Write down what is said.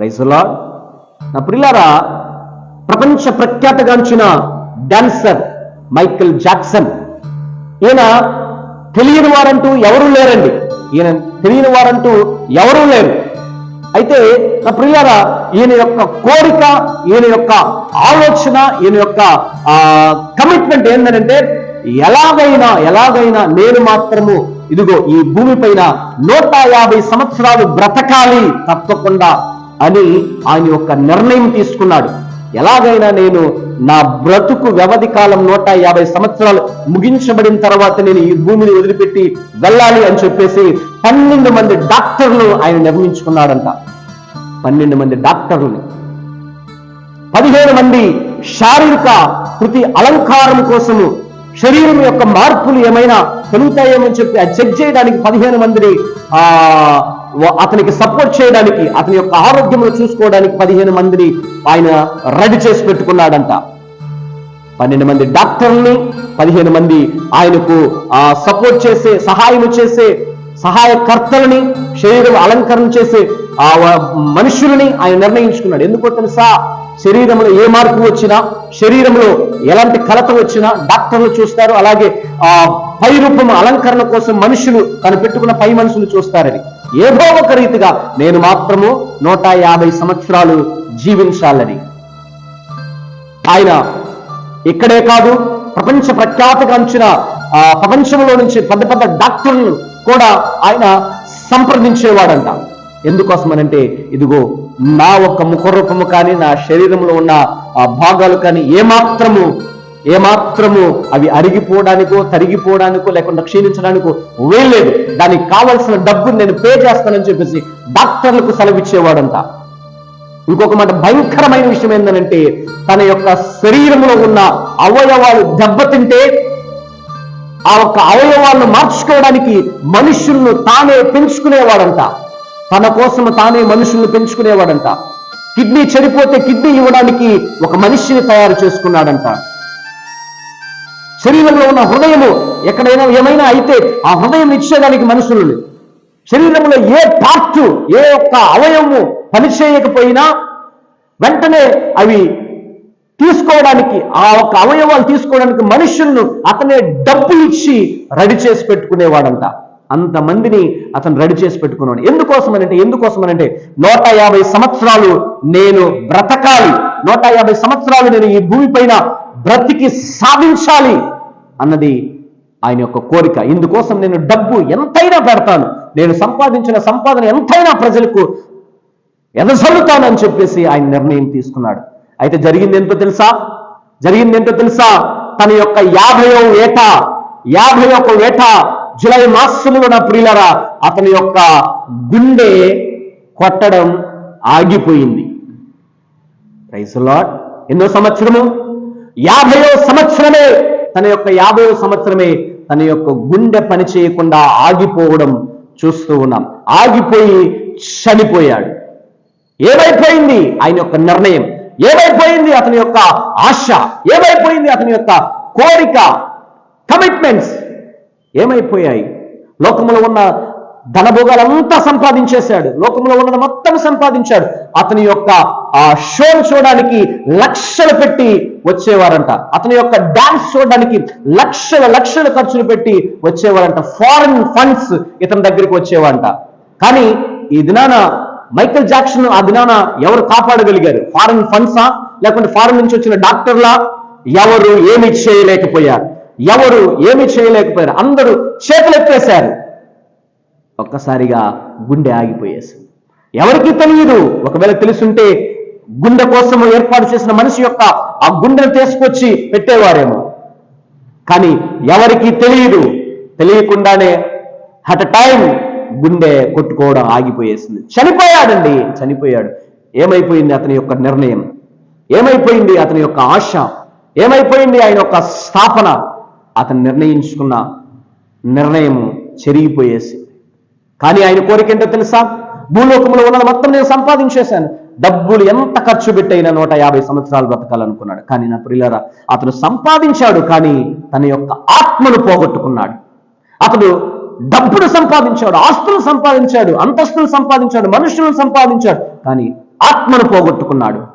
Praise the lord. నా ప్రియులారా, ప్రపంచ ప్రఖ్యాతగాంచిన డాన్సర్ మైకేల్ జాక్సన్, ఈయన తెలియని వారంటూ ఎవరూ లేరండి. ఈయన తెలియని వారంటూ ఎవరూ లేరు. అయితే నా ప్రియులారా, ఈయన యొక్క కోరిక, ఈయన యొక్క ఆలోచన, ఈయన యొక్క కమిట్మెంట్ ఏంటంటే ఎలాగైనా నేను మాత్రము ఇదిగో ఈ భూమి పైన 150 సంవత్సరాలు బ్రతకాలి తప్పకుండా అని ఆయన యొక్క నిర్ణయం తీసుకున్నాడు. ఎలాగైనా నేను నా బ్రతుకు వ్యవధి కాలం 150 సంవత్సరాలు ముగించబడిన తర్వాత నేను ఈ భూమిని వదిలిపెట్టి వెళ్ళాలి అని చెప్పేసి 12 మంది డాక్టర్లు ఆయన నిర్మించుకున్నాడంట. 12 మంది డాక్టర్లని, 15 మంది శారీరక కృతి అలంకారం కోసము, శరీరం యొక్క మార్పులు ఏమైనా కలుగుతాయేమని చెప్పి అది చెక్ చేయడానికి 15 మందిని అతనికి సపోర్ట్ చేయడానికి, అతని యొక్క ఆరోగ్యంలో చూసుకోవడానికి 15 మందిని ఆయన రెడీ చేసి పెట్టుకున్నాడంట. 12 మంది డాక్టర్ని, 15 మంది ఆయనకు సపోర్ట్ చేసే, సహాయం చేసే సహాయకర్తలని, శరీరం అలంకరణ చేసే మనుషులని ఆయన నిర్ణయించుకున్నాడు. ఎందుకో తెలుసా? శరీరంలో ఏ మార్పు వచ్చినా, శరీరంలో ఎలాంటి కలత వచ్చినా డాక్టర్లు చూస్తారు. అలాగే పై రూపం అలంకరణ కోసం మనుషులు, తను పెట్టుకున్న పై మనుషులు చూస్తారని. ఏదో ఒక రీతిగా నేను మాత్రము 150 సంవత్సరాలు జీవించాలని ఆయన ఇక్కడే కాదు, ప్రపంచ ప్రఖ్యాతగాంచిన ప్రపంచంలో నుంచి పెద్ద డాక్టర్లు కూడా ఆయన సంప్రదించేవాడంట. ఎందుకోసమనంటే ఇదిగో నా ఒక్క ముఖరూపము కానీ, నా శరీరంలో ఉన్న భాగాలు కానీ ఏమాత్రము అవి అరిగిపోవడానికో, తరిగిపోవడానికో, లేకుండా క్షీణించడానికో వీల్లేదు. దానికి కావలసిన డబ్బుని నేను పే చేస్తానని చెప్పేసి డాక్టర్లకు సెలవిచ్చేవాడంట. ఇంకొక మాట, భయంకరమైన విషయం ఏంటంటే తన యొక్క శరీరంలో ఉన్న అవయవాలు దెబ్బతింటే ఆ ఒక్క అవయవాలను మార్చుకోవడానికి మనుషులను తానే పెంచుకునేవాడంట. తన కోసం తానే మనుషులను పెంచుకునేవాడంట. కిడ్నీ చెడిపోతే కిడ్నీ ఇవ్వడానికి ఒక మనిషిని తయారు చేసుకున్నాడంట. శరీరంలో ఉన్న హృదయము ఎక్కడైనా ఏమైనా అయితే ఆ హృదయం ఇచ్చేదానికి మనుషులు, శరీరంలో ఏ పార్టు, ఏ ఒక్క అవయవము పనిచేయకపోయినా వెంటనే అవి తీసుకోవడానికి, ఆ ఒక్క అవయవాలు తీసుకోవడానికి మనుషులను అతనే డబ్బు ఇచ్చి రెడీ చేసి పెట్టుకునేవాడంట. అంతమందిని అతను రెడీ చేసి పెట్టుకున్నాడు. ఎందుకోసమనంటే 150 సంవత్సరాలు నేను బ్రతకాలి, 150 సంవత్సరాలు నేను ఈ భూమి పైన బ్రతికి సాధించాలి అన్నది ఆయన యొక్క కోరిక. ఇందుకోసం నేను డబ్బు ఎంతైనా పెడతాను, నేను సంపాదించిన సంపాదన ఎంతైనా ప్రజలకు ఎదజల్లుతానని చెప్పేసి ఆయన నిర్ణయం తీసుకున్నాడు. అయితే జరిగింది ఏంటో తెలుసా? తన యొక్క 51వ ఏట జులై మాసములో నా ప్రియులారా అతని యొక్క గుండె కొట్టడం ఆగిపోయింది. Praise the Lord. ఎన్నో సంవత్సరము? 50వ సంవత్సరమే. తన యొక్క 50వ సంవత్సరమే తన యొక్క గుండె పని చేయకుండా ఆగిపోవడం చూస్తూ ఉన్నాం. ఆగిపోయి చనిపోయాడు. ఏమైపోయింది ఆయన యొక్క నిర్ణయం? ఏమైపోయింది అతని యొక్క ఆశ? ఏమైపోయింది అతని యొక్క కోరిక, కమిట్మెంట్స్ ఏమైపోయాయి? లోకంలో ఉన్న ధనభోగాలంతా సంపాదించేశాడు, లోకంలో ఉన్నది మొత్తం సంపాదించాడు. అతని యొక్క షోను చూడడానికి లక్షలు పెట్టి వచ్చేవారంట. అతని యొక్క డాన్స్ చూడడానికి లక్షలు ఖర్చులు పెట్టి వచ్చేవారంట. ఫారిన్ ఫండ్స్ ఇతని దగ్గరికి వచ్చేవారంట. కానీ ఈ దినాన మైకేల్ జాక్సన్ ఆ దినాన ఎవరు కాపాడగలిగారు? ఫారిన్ ఫండ్సా, లేకుంటే ఫారిన్ నుంచి వచ్చిన డాక్టర్లా? ఎవరు ఏమి చేయలేకపోయారు. అందరూ చేతులు ఎత్తేశారు. ఒక్కసారిగా గుండె ఆగిపోయేసి. ఎవరికి తెలియదు. ఒకవేళ తెలుసుంటే గుండె కోసం ఏర్పాటు చేసిన మనిషి యొక్క ఆ గుండెను తీసుకొచ్చి పెట్టేవారేమో. కానీ ఎవరికి తెలియకుండానే అట్ టైం గుండె కొట్టుకోవడం ఆగిపోయేసింది. చనిపోయాడు. ఏమైపోయింది అతని యొక్క నిర్ణయం? ఏమైపోయింది అతని యొక్క ఆశ? ఏమైపోయింది ఆయన యొక్క స్థాపన? అతను నిర్ణయించుకున్న నిర్ణయం చెరిగిపోయేసి. కానీ ఆయన కోరిక ఏంటో తెలుసా? భూలోకంలో ఉన్నది మొత్తం నేను సంపాదించేశాను, డబ్బులు ఎంత ఖర్చు పెట్టైనా 150 సంవత్సరాలు బ్రతకాలనుకున్నాడు. కానీ నా ప్రియులారా, అతను సంపాదించాడు, కానీ తన యొక్క ఆత్మను పోగొట్టుకున్నాడు. అతడు డబ్బును సంపాదించాడు, ఆస్తులు సంపాదించాడు, అంతస్తులు సంపాదించాడు, మనుషులను సంపాదించాడు, కానీ ఆత్మను పోగొట్టుకున్నాడు.